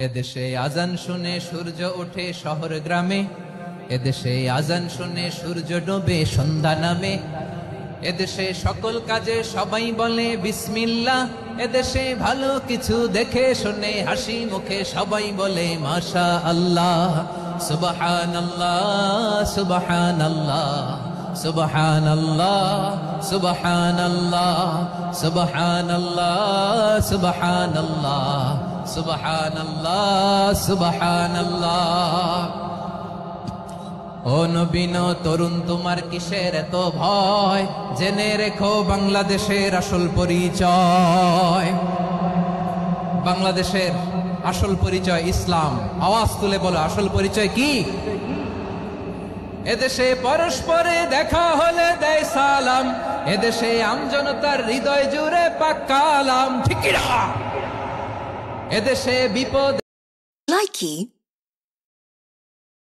এদেশে আজান শুনে সূর্য ওঠে শহর গ্রামে, এদেশে আজান শুনে সূর্য ডোবে সন্ধ্যা নামে, এদেশে সকল কাজে সবাই বলে বিসমিল্লাহ, এদেশে ভালো কিছু দেখে শুনে হাসি মুখে সবাই বলে মাশা আল্লাহ। সুবহানাল্লাহ সুবহানাল্লাহ সুবহানাল্লাহ সুবহানাল্লাহ সুবহানাল্লাহ সুবহানাল্লাহ সুবহানাল্লাহ সুবহানাল্লাহ। ও নবীন তরুণ তোমার কিসের এত ভয়, জেনে রেখো বাংলাদেশের আসল পরিচয়। বাংলাদেশের আসল পরিচয় ইসলাম। আওয়াজ তুলে বলো আসল পরিচয় কি? এদেশে পরস্পরে দেখা হলে দেয় সালাম, এদেশে আমজনতার হৃদয় জুড়ে পাক্কা আলাম। ঠিক কি না? এদেশে বিপদ Likey